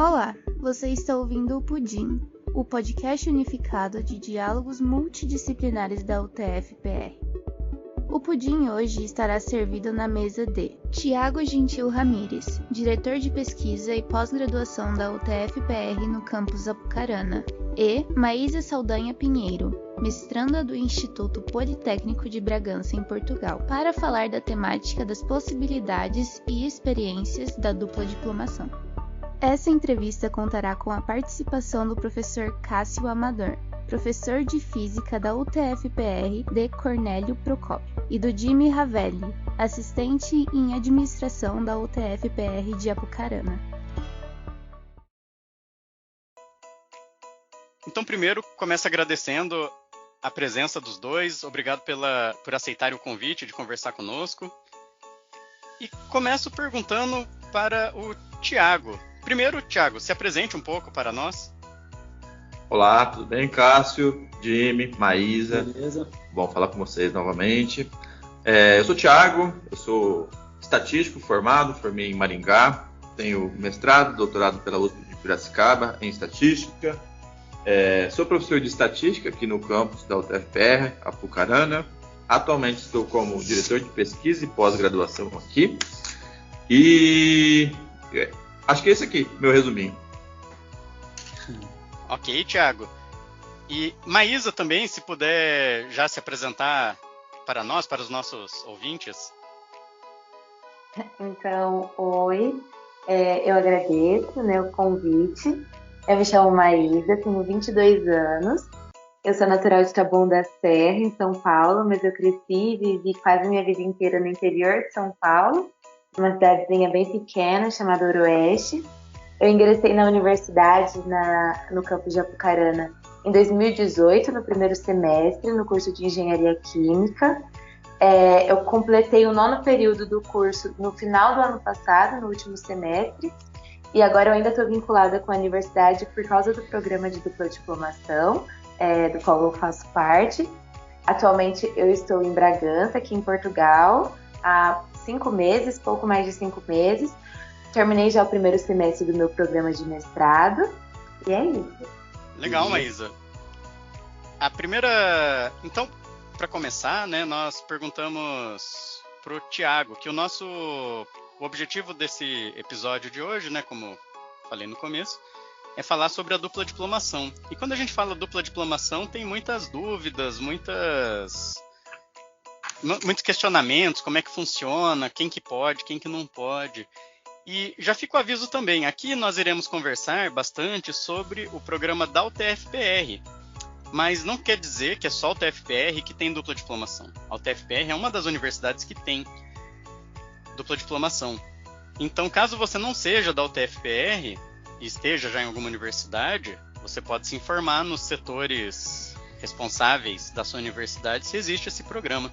Olá, você está ouvindo o Pudim, o podcast unificado de diálogos multidisciplinares da UTF-PR. O Pudim hoje estará servido na mesa de Tiago Gentil Ramires, diretor de pesquisa e pós-graduação da UTF-PR no campus Apucarana, e Maísa Saldanha Pinheiro, mestranda do Instituto Politécnico de Bragança, em Portugal, para falar da temática das possibilidades e experiências da dupla diplomação. Essa entrevista contará com a participação do professor Cássio Amador, professor de Física da UTF-PR de Cornélio Procópio, e do Jimmy Ravelli, assistente em Administração da UTF-PR de Apucarana. Então, primeiro, começo agradecendo a presença dos dois. Obrigado por aceitarem o convite de conversar conosco. E começo perguntando para o Tiago. Primeiro, Tiago, se apresente um pouco para nós. Olá, tudo bem, Cássio, Jimmy, Maísa? Beleza. Bom falar com vocês novamente. Eu sou o Tiago, eu sou estatístico formei em Maringá, tenho mestrado, doutorado pela USP de Piracicaba em estatística. Sou professor de estatística aqui no campus da UTF-PR, Apucarana. Atualmente estou como diretor de pesquisa e pós-graduação aqui. E acho que é esse aqui, meu resuminho. Ok, Tiago. E Maísa também, se puder já se apresentar para nós, para os nossos ouvintes. Então, oi, eu agradeço o convite. Eu me chamo Maísa, tenho 22 anos. Eu sou natural de Taboão da Serra, em São Paulo, mas eu cresci e vivi quase minha vida inteira no interior de São Paulo, uma cidadezinha bem pequena chamada Oroeste. Eu ingressei na universidade, no campus de Apucarana, em 2018, no primeiro semestre, no curso de Engenharia Química. Eu completei o 9º período do curso no final do ano passado, no último semestre, e agora eu ainda estou vinculada com a universidade por causa do programa de dupla diplomação, do qual eu faço parte. Atualmente eu estou em Bragança, aqui em Portugal, há 5 meses, pouco mais de 5 meses. Terminei já o primeiro semestre do meu programa de mestrado, e é isso. Legal, Maísa. A primeira... Então, para começar, nós perguntamos para o Tiago, que o objetivo desse episódio de hoje, como falei no começo, é falar sobre a dupla diplomação. E quando a gente fala dupla diplomação, tem muitas dúvidas, muitos questionamentos, como é que funciona, quem que pode, quem que não pode. E já fica o aviso também, aqui nós iremos conversar bastante sobre o programa da UTF-PR, mas não quer dizer que é só a UTF-PR que tem dupla diplomação. A UTF-PR é uma das universidades que tem dupla diplomação. Então, caso você não seja da UTF-PR e esteja já em alguma universidade, você pode se informar nos setores responsáveis da sua universidade se existe esse programa.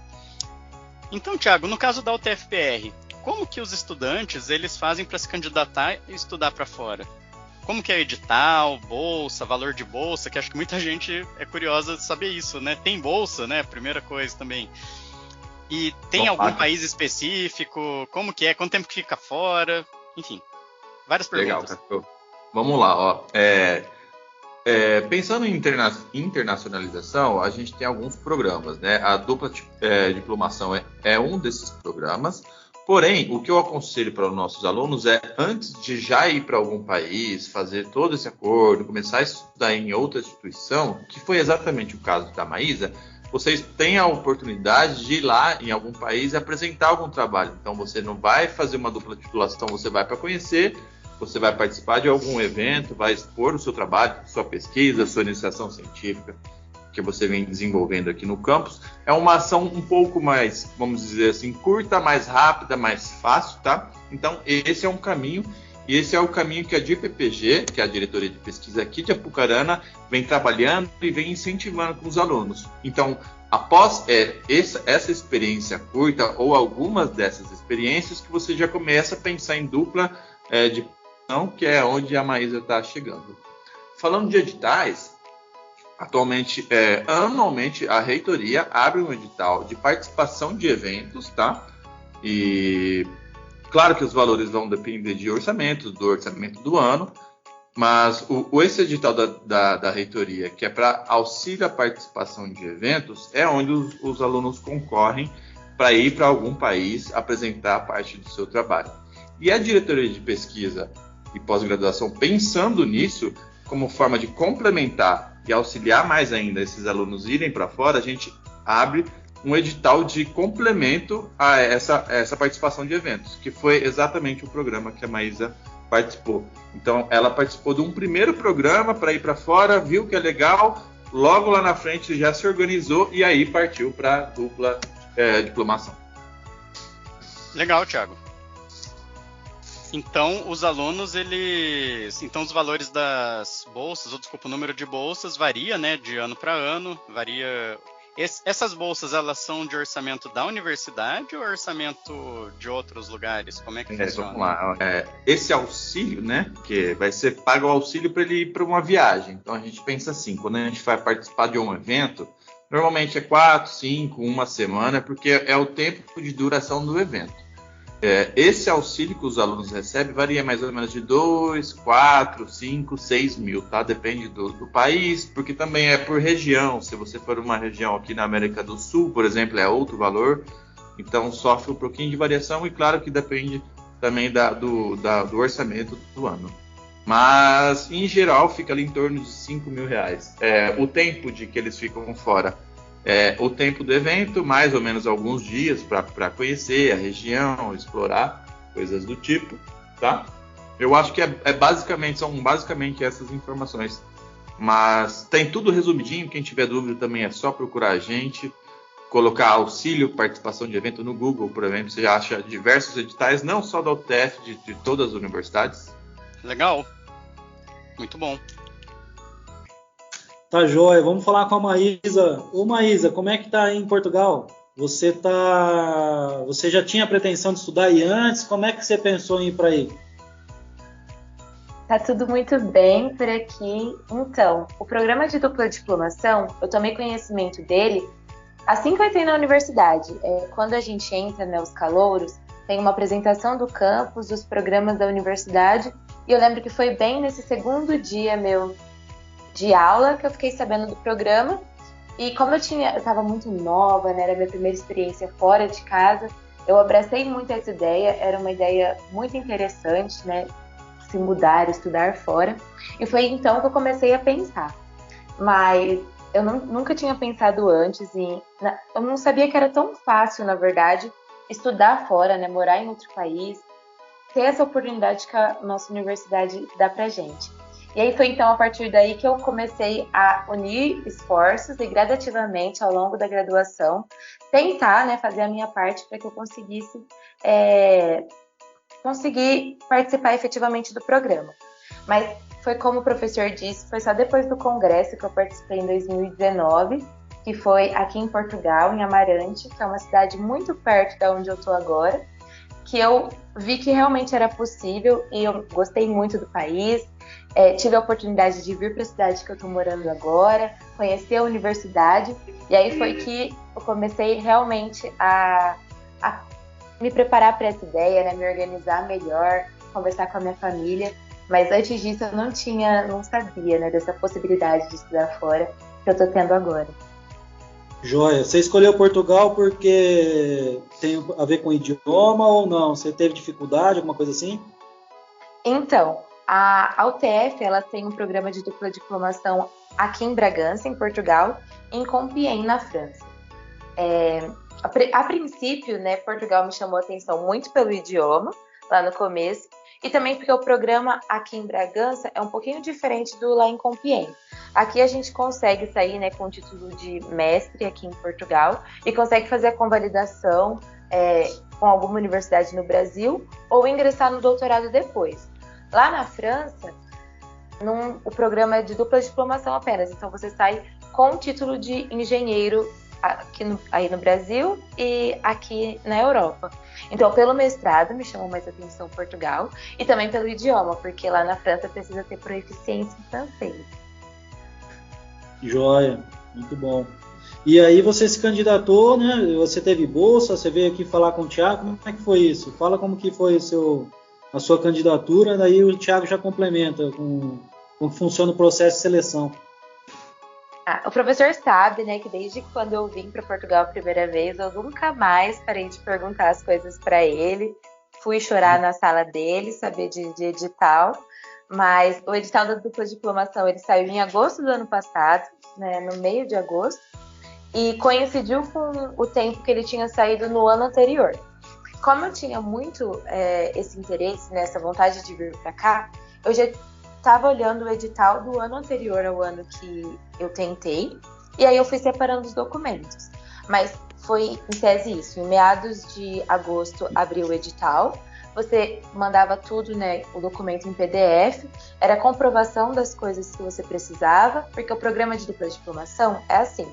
Então, Tiago, no caso da UTF-PR, como que os estudantes eles fazem para se candidatar e estudar para fora? Como que é edital, bolsa, valor de bolsa, que acho que muita gente é curiosa de saber isso, né? Tem bolsa, primeira coisa também. E tem algum país específico? Como que é? Quanto tempo que fica fora? Enfim, várias perguntas. Legal, Cacau. Vamos lá, ó. Pensando em internacionalização, a gente tem alguns programas, né? A dupla diplomação é um desses programas. Porém, o que eu aconselho para os nossos alunos é, antes de já ir para algum país, fazer todo esse acordo, começar a estudar em outra instituição, que foi exatamente o caso da Maísa, vocês têm a oportunidade de ir lá em algum país e apresentar algum trabalho. Então, você não vai fazer uma dupla titulação, você vai para conhecer, você vai participar de algum evento, vai expor o seu trabalho, sua pesquisa, sua iniciação científica, que você vem desenvolvendo aqui no campus. É uma ação um pouco mais, vamos dizer assim, curta, mais rápida, mais fácil, tá? Então, esse é um caminho, e esse é o caminho que a DIPPG, que é a Diretoria de Pesquisa aqui de Apucarana, vem trabalhando e vem incentivando com os alunos. Então, após essa experiência curta, ou algumas dessas experiências, que você já começa a pensar em dupla diplomação, que é onde a Maísa está chegando. Falando de editais, atualmente, anualmente, a reitoria abre um edital de participação de eventos, tá? E claro que os valores vão depender do orçamento do ano, Mas esse edital da reitoria, que é para auxílio à participação de eventos, é onde os alunos concorrem para ir para algum país apresentar parte do seu trabalho. E a diretoria de pesquisa e pós-graduação, pensando nisso, como forma de complementar e auxiliar mais ainda esses alunos irem para fora, a gente abre um edital de complemento a essa participação de eventos, que foi exatamente o programa que a Maísa participou. Então, ela participou de um primeiro programa para ir para fora, viu que é legal, logo lá na frente já se organizou e aí partiu para a dupla diplomação. Legal, Thiago. Então, os alunos, então os valores das bolsas, ou desculpa, o número de bolsas varia, né, de ano para ano, varia. Essas bolsas, elas são de orçamento da universidade ou orçamento de outros lugares? Como é que funciona? Vamos lá. Esse auxílio, né, que vai ser pago o auxílio para ele ir para uma viagem. Então, a gente pensa assim, quando a gente vai participar de um evento, normalmente é 4, 5, uma semana, porque é o tempo de duração do evento. Esse auxílio que os alunos recebem varia mais ou menos de 2, 4, 5, 6 mil, tá? Depende do país, porque também é por região. Se você for uma região aqui na América do Sul, por exemplo, é outro valor. Então, sofre um pouquinho de variação e, claro, que depende também do orçamento do ano. Mas, em geral, fica ali em torno de 5 mil reais. O tempo de que eles ficam fora o tempo do evento, mais ou menos alguns dias para conhecer a região, explorar, coisas do tipo, tá? Eu acho que são basicamente essas informações. Mas tem tudo resumidinho, quem tiver dúvida também é só procurar a gente, colocar auxílio, participação de evento no Google, por exemplo, você acha diversos editais, não só da UTF, de todas as universidades. Legal, muito bom. Tá joia, vamos falar com a Maísa. Ô Maísa, como é que tá aí em Portugal? Você já tinha a pretensão de estudar aí antes? Como é que você pensou em ir para aí? Tá tudo muito bem por aqui. Então, o programa de dupla diplomação, eu tomei conhecimento dele assim que eu entrei na universidade. Quando a gente entra, né, os calouros, tem uma apresentação do campus, dos programas da universidade, e eu lembro que foi bem nesse segundo dia meu de aula que eu fiquei sabendo do programa. E como eu estava muito nova, né, era a minha primeira experiência fora de casa, eu abracei muito essa ideia, era uma ideia muito interessante, né, se mudar, estudar fora. E foi então que eu comecei a pensar. Mas eu nunca tinha pensado antes e eu não sabia que era tão fácil, na verdade, estudar fora, né, morar em outro país, ter essa oportunidade que a nossa universidade dá pra gente. E aí foi então a partir daí que eu comecei a unir esforços e gradativamente ao longo da graduação tentar, né, fazer a minha parte para que eu conseguisse conseguir participar efetivamente do programa. Mas foi como o professor disse, foi só depois do congresso que eu participei em 2019, que foi aqui em Portugal, em Amarante, que é uma cidade muito perto da onde eu estou agora, que eu vi que realmente era possível e eu gostei muito do país. Tive a oportunidade de vir para a cidade que eu estou morando agora, conhecer a universidade, e aí foi que eu comecei realmente a me preparar para essa ideia, né, me organizar melhor, conversar com a minha família, mas antes disso eu não sabia, né, dessa possibilidade de estudar fora que eu estou tendo agora. Joia, você escolheu Portugal porque tem a ver com idioma ou não? Você teve dificuldade, alguma coisa assim? Então, a UTF, ela tem um programa de dupla diplomação aqui em Bragança, em Portugal, e em Compiègne, na França. A princípio, né, Portugal me chamou a atenção muito pelo idioma, lá no começo, e também porque o programa aqui em Bragança é um pouquinho diferente do lá em Compiègne. Aqui a gente consegue sair, né, com o título de mestre aqui em Portugal e consegue fazer a convalidação com alguma universidade no Brasil ou ingressar no doutorado depois. Lá na França, o programa é de dupla diplomação apenas, então você sai com o título de engenheiro aí no Brasil e aqui na Europa. Então, pelo mestrado, me chamou mais atenção Portugal e também pelo idioma, porque lá na França precisa ter proficiência em francês. Joia, muito bom. E aí você se candidatou, né? Você teve bolsa, você veio aqui falar com o Thiago, como é que foi isso? Fala como que foi a sua candidatura, daí o Thiago já complementa com Como funciona o processo de seleção? O professor sabe, né, que desde quando eu vim para Portugal a primeira vez, eu nunca mais parei de perguntar as coisas para ele. Fui chorar na sala dele, saber de edital. Mas o edital da dupla diplomação, ele saiu em agosto do ano passado, né, no meio de agosto, e coincidiu com o tempo que ele tinha saído no ano anterior. Como eu tinha muito esse interesse, né, essa vontade de vir para cá, eu já estava olhando o edital do ano anterior ao ano que eu tentei, e aí eu fui separando os documentos. Mas foi em tese isso, em meados de agosto abriu o edital, você mandava tudo, né, o documento em PDF, era a comprovação das coisas que você precisava, porque o programa de dupla diplomação é assim,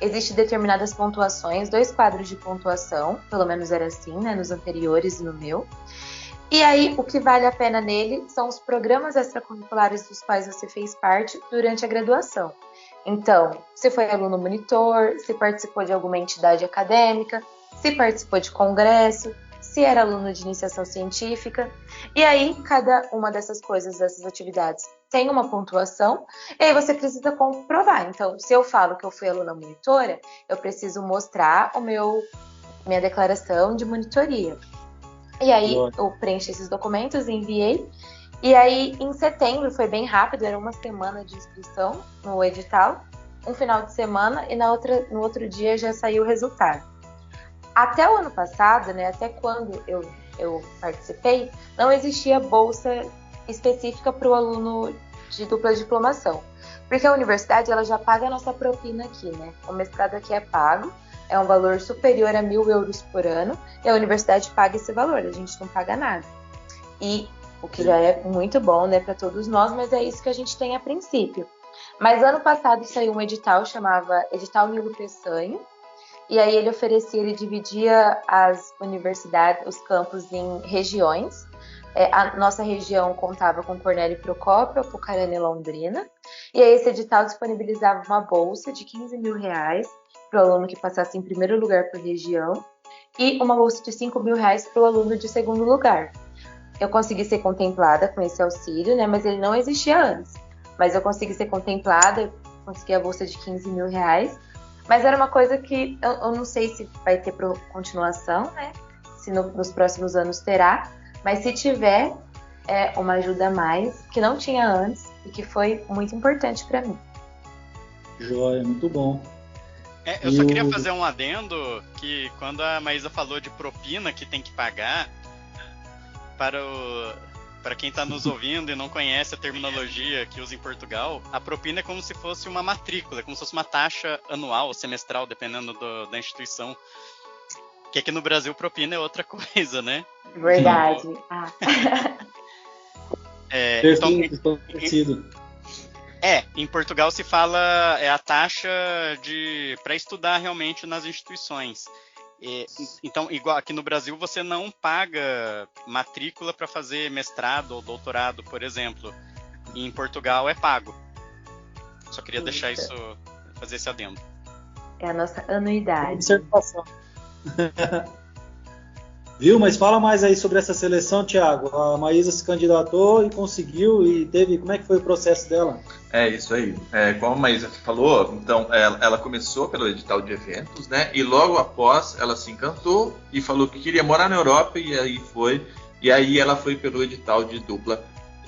existem determinadas pontuações, 2 quadros de pontuação, pelo menos era assim, né, nos anteriores e no meu. E aí, o que vale a pena nele são os programas extracurriculares dos quais você fez parte durante a graduação. Então, se foi aluno monitor, se participou de alguma entidade acadêmica, se participou de congresso, se era aluno de iniciação científica. E aí, cada uma dessas coisas, dessas atividades, tem uma pontuação, e aí você precisa comprovar. Então, se eu falo que eu fui aluna monitora, eu preciso mostrar minha declaração de monitoria. E aí, eu preenchi esses documentos, enviei. E aí, em setembro, foi bem rápido, era uma semana de inscrição no edital, um final de semana, e no outro dia já saiu o resultado. Até o ano passado, né, até quando eu participei, não existia bolsa específica para o aluno de dupla diplomação. Porque a universidade ela já paga a nossa propina aqui, né? O mestrado aqui é pago, é um valor superior a 1.000 euros por ano, e a universidade paga esse valor, a gente não paga nada. E o que já é muito bom, né, para todos nós, mas é isso que a gente tem a princípio. Mas ano passado saiu um edital, chamava Edital Nilo Peçanha, e aí ele dividia as universidades, os campos em regiões. A nossa região contava com Cornélio Procópio, Apucarana e Londrina. E aí esse edital disponibilizava uma bolsa de R$15.000 para o aluno que passasse em primeiro lugar por região e uma bolsa de R$5.000 para o aluno de segundo lugar. Eu consegui ser contemplada com esse auxílio, né, mas ele não existia antes. Mas eu consegui ser contemplada, consegui a bolsa de R$15.000. Mas era uma coisa que eu não sei se vai ter continuação, né? Se nos próximos anos terá. Mas se tiver, é uma ajuda a mais, que não tinha antes e que foi muito importante para mim. Joia, muito bom. Eu só queria fazer um adendo, que quando a Maísa falou de propina que tem que pagar, para quem está nos ouvindo e não conhece a terminologia que usa em Portugal, a propina é como se fosse uma matrícula, como se fosse uma taxa anual ou semestral, dependendo da instituição. Que aqui no Brasil propina é outra coisa, né? Verdade. Em Portugal se fala a taxa para estudar realmente nas instituições. Então, igual aqui no Brasil, você não paga matrícula para fazer mestrado ou doutorado, por exemplo. E em Portugal é pago. Só queria deixar isso, fazer esse adendo. É a nossa anuidade. Observação. Viu? Mas fala mais aí sobre essa seleção, Thiago. A Maísa se candidatou e conseguiu, e teve. Como é que foi o processo dela? É isso aí. Como a Maísa falou, então ela começou pelo edital de eventos, né? E logo após ela se encantou e falou que queria morar na Europa, e aí foi. E aí ela foi pelo edital de dupla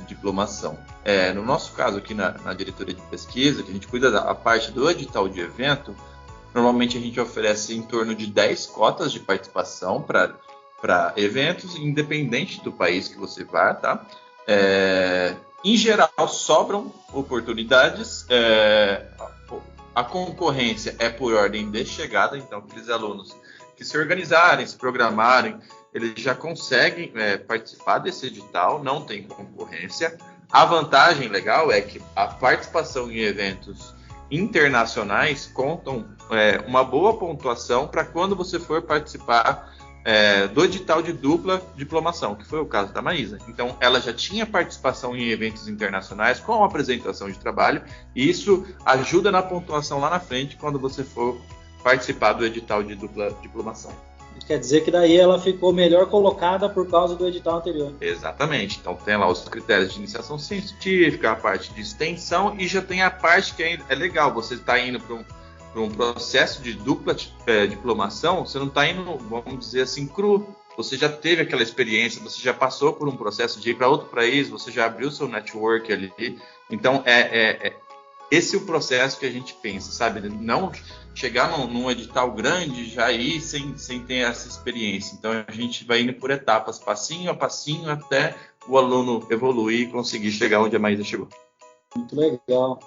diplomação. No nosso caso aqui na diretoria de pesquisa, que a gente cuida da parte do edital de evento, normalmente a gente oferece em torno de 10 cotas de participação para eventos, independente do país que você vá, tá? Em geral, sobram oportunidades. A concorrência é por ordem de chegada, então aqueles alunos que se organizarem, se programarem, eles já conseguem participar desse edital, não tem concorrência. A vantagem legal é que a participação em eventos internacionais contam uma boa pontuação para quando você for participar do edital de dupla diplomação, que foi o caso da Maísa. Então, ela já tinha participação em eventos internacionais com apresentação de trabalho, e isso ajuda na pontuação lá na frente quando você for participar do edital de dupla diplomação. Quer dizer que daí ela ficou melhor colocada por causa do edital anterior. Exatamente. Então tem lá os critérios de iniciação científica, a parte de extensão e já tem a parte que é legal. Você está indo para um processo de dupla diplomação, você não está indo, vamos dizer assim, cru. Você já teve aquela experiência, você já passou por um processo de ir para outro país, você já abriu seu network ali. Então, esse é o processo que a gente pensa, sabe? Não chegar num edital grande já ir sem ter essa experiência. Então, a gente vai indo por etapas, passinho a passinho, até o aluno evoluir e conseguir chegar onde a Maísa chegou. Muito legal.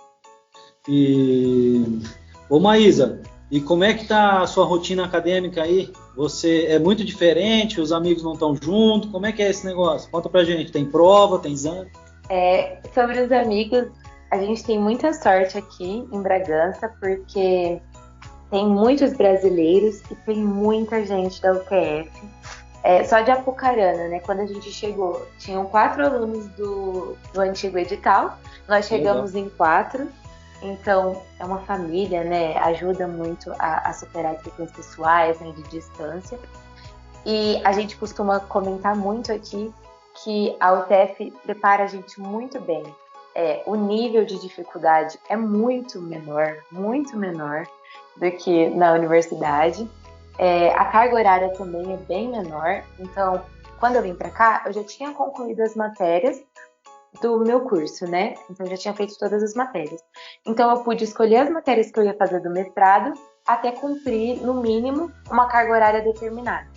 Ô Maísa, e como é que tá a sua rotina acadêmica aí? Você é muito diferente, os amigos não estão juntos, como é que é esse negócio? Conta pra gente, tem prova, tem exame? Sobre os amigos, a gente tem muita sorte aqui em Bragança, porque tem muitos brasileiros e tem muita gente da UTF. Só de Apucarana, né? Quando a gente chegou, tinham 4 alunos do antigo edital, nós chegamos em 4. Então, é uma família, né? Ajuda muito a superar questões pessoais, né? De distância. E a gente costuma comentar muito aqui que a UTF prepara a gente muito bem. O nível de dificuldade é muito menor do que na universidade. A carga horária também é bem menor. Então, quando eu vim para cá, eu já tinha concluído as matérias do meu curso, né? Então, eu já tinha feito todas as matérias. Então, eu pude escolher as matérias que eu ia fazer do mestrado até cumprir, no mínimo, uma carga horária determinada,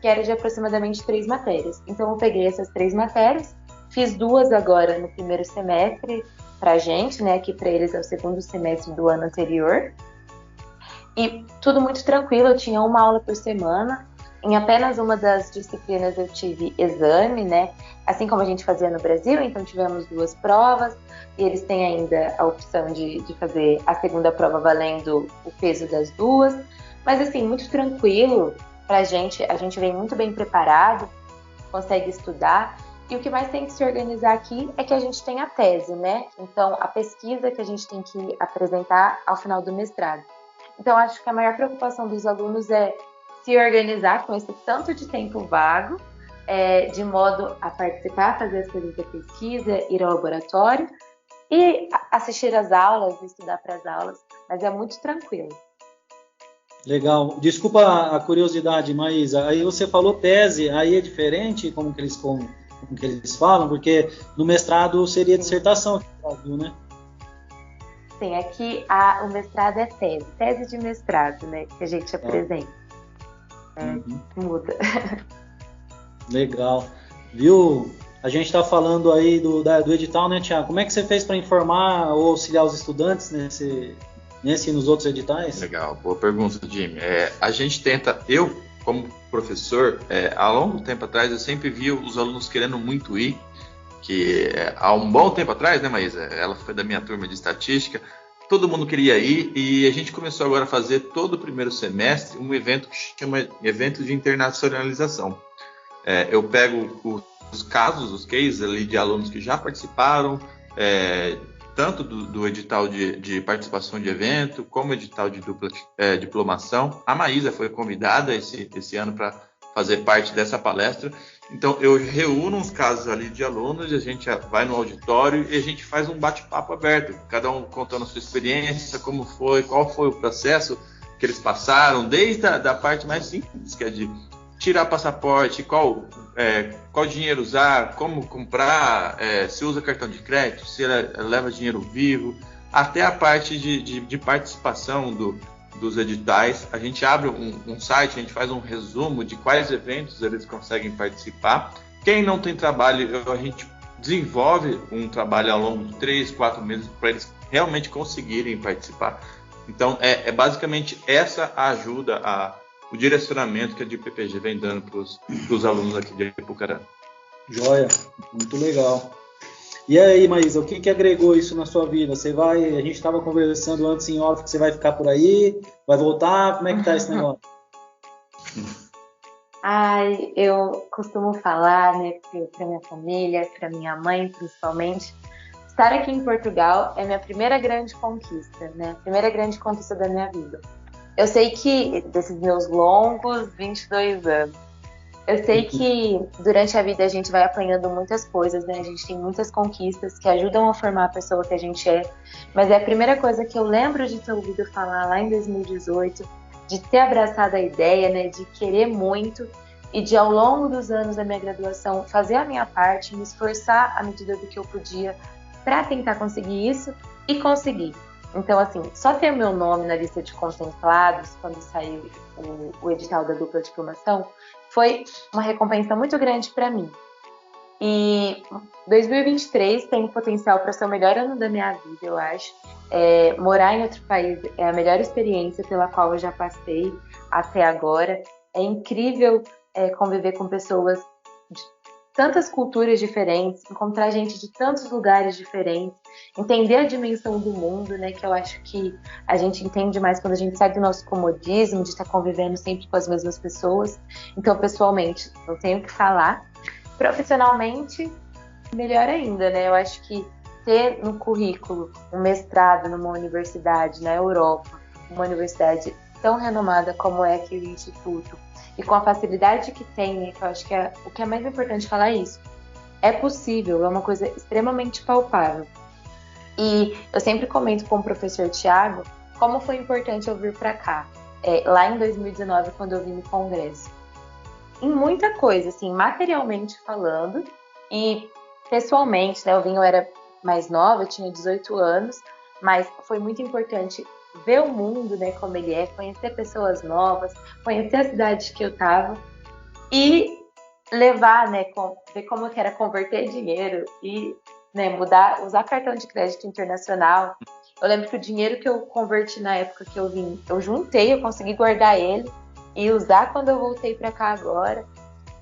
que era de aproximadamente 3 matérias. Então, eu peguei essas 3 matérias, fiz 2 agora no primeiro semestre pra gente, né? Que para eles é o segundo semestre do ano anterior. E tudo muito tranquilo, eu tinha uma aula por semana. Em apenas uma das disciplinas eu tive exame, né? Assim como a gente fazia no Brasil, então tivemos 2 provas. E eles têm ainda a opção de fazer a segunda prova valendo o peso das 2. Mas assim, muito tranquilo pra gente. A gente vem muito bem preparado, consegue estudar. E o que mais tem que se organizar aqui é que a gente tem a tese, né? Então, a pesquisa que a gente tem que apresentar ao final do mestrado. Então, acho que a maior preocupação dos alunos é se organizar com esse tanto de tempo vago, de modo a participar, fazer as coisas da pesquisa, ir ao laboratório e assistir às aulas, estudar para as aulas, mas é muito tranquilo. Legal. Desculpa a curiosidade, Maísa, aí você falou tese, aí é diferente como que eles falam, porque no mestrado seria dissertação aqui no Brasil, né? Sim, aqui o mestrado é tese de mestrado, né, que a gente apresenta. Muda. Legal. Viu? A gente está falando aí do edital, né, Thiago? Como é que você fez para informar ou auxiliar os estudantes nesse e nos outros editais? Legal, boa pergunta, Jimmy. A gente tenta, eu como professor, há longo tempo atrás eu sempre vi os alunos querendo muito ir, que há um bom tempo atrás, né, Maísa? Ela foi da minha turma de estatística, todo mundo queria ir e a gente começou agora a fazer todo o primeiro semestre um evento que chama Evento de Internacionalização. Eu pego os casos, os cases ali de alunos que já participaram, tanto do edital de participação de evento, como edital de dupla diplomação. A Maísa foi convidada esse ano para fazer parte dessa palestra. Então, eu reúno uns casos ali de alunos, e a gente vai no auditório e a gente faz um bate-papo aberto, cada um contando a sua experiência, como foi, qual foi o processo que eles passaram, desde a parte mais simples, que é de tirar passaporte, qual dinheiro usar, como comprar, se usa cartão de crédito, se leva dinheiro vivo, até a parte de participação dos editais. A gente abre um site, a gente faz um resumo de quais eventos eles conseguem participar. Quem não tem trabalho, a gente desenvolve um trabalho ao longo de 3, 4 meses para eles realmente conseguirem participar. Então, basicamente essa ajuda, o direcionamento que a DIPPG vem dando para os alunos aqui de Apucarana. Joia, muito legal. E aí, Maísa, o que agregou isso na sua vida? A gente estava conversando antes em off que você vai ficar por aí, vai voltar, como é que tá esse negócio? Eu costumo falar, né, para minha família, para minha mãe principalmente, estar aqui em Portugal é minha primeira grande conquista, né? A primeira grande conquista da minha vida. Eu sei que, desses meus longos 22 anos, eu sei que durante a vida a gente vai apanhando muitas coisas, né? A gente tem muitas conquistas que ajudam a formar a pessoa que a gente é. Mas é a primeira coisa que eu lembro de ter ouvido falar lá em 2018, de ter abraçado a ideia, né? De querer muito e de, ao longo dos anos da minha graduação, fazer a minha parte, me esforçar à medida do que eu podia para tentar conseguir isso e conseguir. Então, assim, só ter meu nome na lista de contemplados quando saiu o edital da dupla diplomação foi uma recompensa muito grande para mim. E 2023 tem potencial para ser o melhor ano da minha vida, eu acho. Morar em outro país é a melhor experiência pela qual eu já passei até agora. É incrível conviver com pessoas de tantas culturas diferentes, encontrar gente de tantos lugares diferentes, entender a dimensão do mundo, né, que eu acho que a gente entende mais quando a gente sai do nosso comodismo, de estar convivendo sempre com as mesmas pessoas. Então, pessoalmente, não tenho o que falar. Profissionalmente, melhor ainda, né? Eu acho que ter no currículo um mestrado numa universidade na Europa, uma universidade tão renomada como é aqui o Instituto, e com a facilidade que tem, né, que eu acho que o que é mais importante falar é isso. É possível, é uma coisa extremamente palpável. E eu sempre comento com o professor Tiago como foi importante eu vir para cá, lá em 2019, quando eu vim no congresso. Em muita coisa, assim, materialmente falando, e pessoalmente, né, eu era mais nova, eu tinha 18 anos, mas foi muito importante ver o mundo, né, como ele é, conhecer pessoas novas, conhecer a cidade que eu estava e levar, né, ver como que era converter dinheiro e, né, usar cartão de crédito internacional. Eu lembro que o dinheiro que eu converti na época que eu vim, eu juntei, eu consegui guardar ele e usar quando eu voltei para cá agora.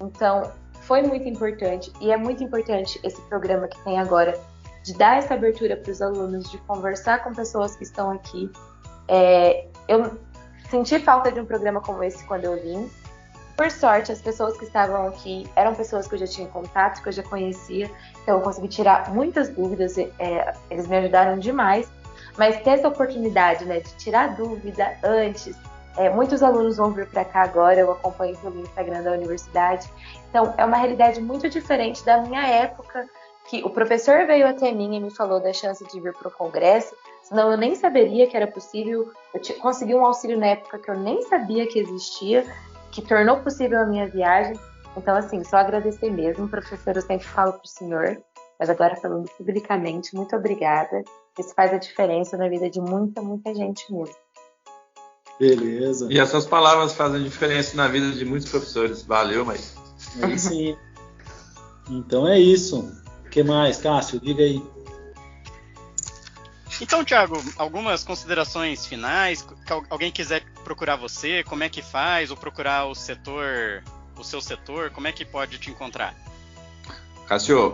Então, foi muito importante, e é muito importante esse programa que tem agora, de dar essa abertura para os alunos, de conversar com pessoas que estão aqui. Eu senti falta de um programa como esse quando eu vim. Por sorte, as pessoas que estavam aqui eram pessoas que eu já tinha contato, que eu já conhecia, então eu consegui tirar muitas dúvidas, eles me ajudaram demais. Mas ter essa oportunidade, né, de tirar dúvida antes, muitos alunos vão vir para cá agora, eu acompanho pelo Instagram da universidade, então é uma realidade muito diferente da minha época, que o professor veio até mim e me falou da chance de vir para o congresso, senão eu nem saberia que era possível. Eu consegui um auxílio na época que eu nem sabia que existia, que tornou possível a minha viagem. Então, assim, só agradecer mesmo, professor, eu sempre falo para o senhor, mas agora falando publicamente, muito obrigada. Isso faz a diferença na vida de muita, muita gente mesmo. Beleza. E essas palavras fazem diferença na vida de muitos professores. Valeu, mas... Aí sim. Então é isso. O que mais, Cássio? Diga aí. Então, Thiago, algumas considerações finais? Alguém quiser procurar você, como é que faz? Ou procurar o seu setor, como é que pode te encontrar? Cássio,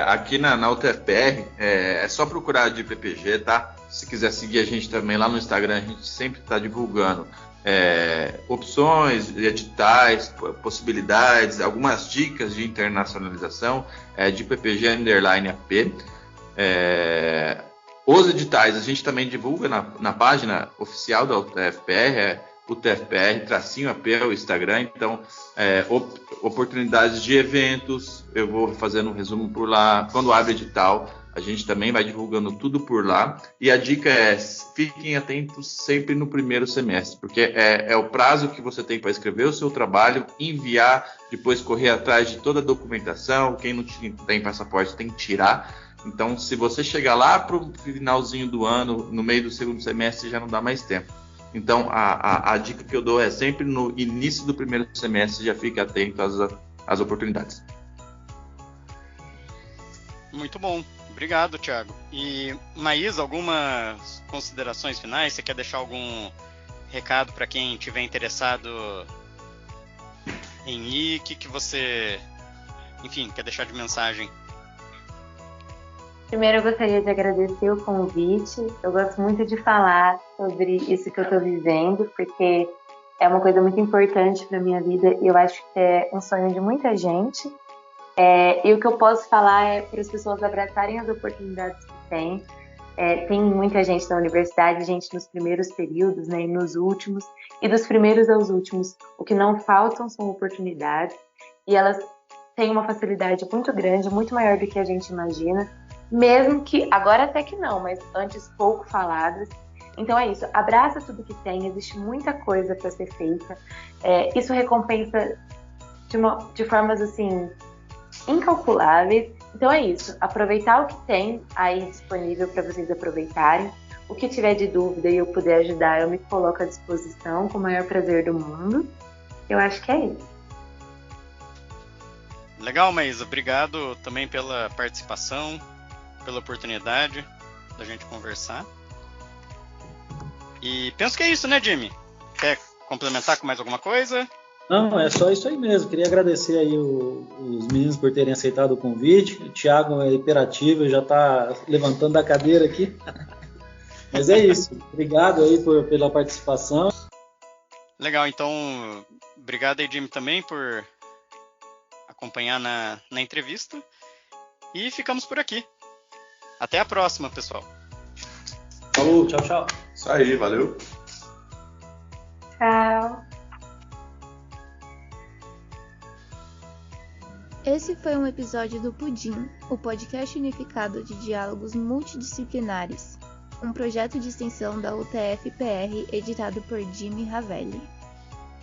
aqui na UTFPR é só procurar de PPG, tá? Se quiser seguir a gente também lá no Instagram, a gente sempre está divulgando opções, editais, possibilidades, algumas dicas de internacionalização de PPG_AP. Os editais a gente também divulga na página oficial da UTFPR, UTFPR-AP é o Instagram, então oportunidades de eventos, eu vou fazendo um resumo por lá. Quando abre edital, a gente também vai divulgando tudo por lá. E a dica fiquem atentos sempre no primeiro semestre, porque é o prazo que você tem para escrever o seu trabalho, enviar, depois correr atrás de toda a documentação. Quem não tem passaporte tem que tirar. Então, se você chegar lá para o finalzinho do ano, no meio do segundo semestre, já não dá mais tempo. Então, a dica que eu dou é sempre no início do primeiro semestre, já fique atento às oportunidades. Muito bom. Obrigado, Thiago. E, Maísa, algumas considerações finais? Você quer deixar algum recado para quem estiver interessado em ir? O que você, enfim, quer deixar de mensagem? Primeiro, eu gostaria de agradecer o convite. Eu gosto muito de falar sobre isso que eu estou vivendo, porque é uma coisa muito importante para a minha vida e eu acho que é um sonho de muita gente. E o que eu posso falar é para as pessoas abraçarem as oportunidades que têm, Tem muita gente na universidade, gente nos primeiros períodos, né, e nos últimos, e dos primeiros aos últimos. O que não faltam são oportunidades, e elas têm uma facilidade muito grande, muito maior do que a gente imagina, mesmo que, agora até que não, mas antes pouco faladas. Então é isso, abraça tudo que tem, existe muita coisa para ser feita. Isso recompensa de formas assim incalculáveis. Então é isso, aproveitar o que tem aí disponível para vocês aproveitarem. O que tiver de dúvida e eu puder ajudar, eu me coloco à disposição com o maior prazer do mundo. Eu acho que é isso. Legal, Maísa. Obrigado também pela participação, pela oportunidade da gente conversar. E penso que é isso, né, Jimmy? Quer complementar com mais alguma coisa? Não, é só isso aí mesmo. Queria agradecer aí os meninos por terem aceitado o convite. O Thiago é hiperativo, já está levantando da cadeira aqui. Mas é isso. Obrigado aí pela participação. Legal, então, obrigado aí, Jimmy, também por acompanhar na entrevista. E ficamos por aqui. Até a próxima, pessoal. Falou, tchau, tchau. Isso aí, valeu. Tchau. Esse foi um episódio do Pudim, o podcast unificado de diálogos multidisciplinares, um projeto de extensão da UTF-PR editado por Jimmy Ravelli.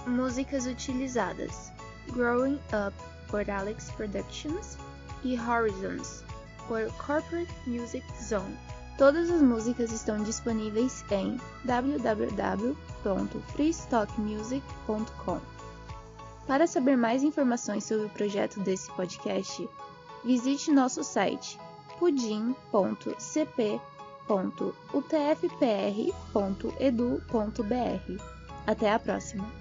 Músicas utilizadas: Growing Up, por Alex Productions, e Horizons, por Corporate Music Zone. Todas as músicas estão disponíveis em www.freestockmusic.com. Para saber mais informações sobre o projeto desse podcast, visite nosso site pudim.cp.utfpr.edu.br. Até a próxima!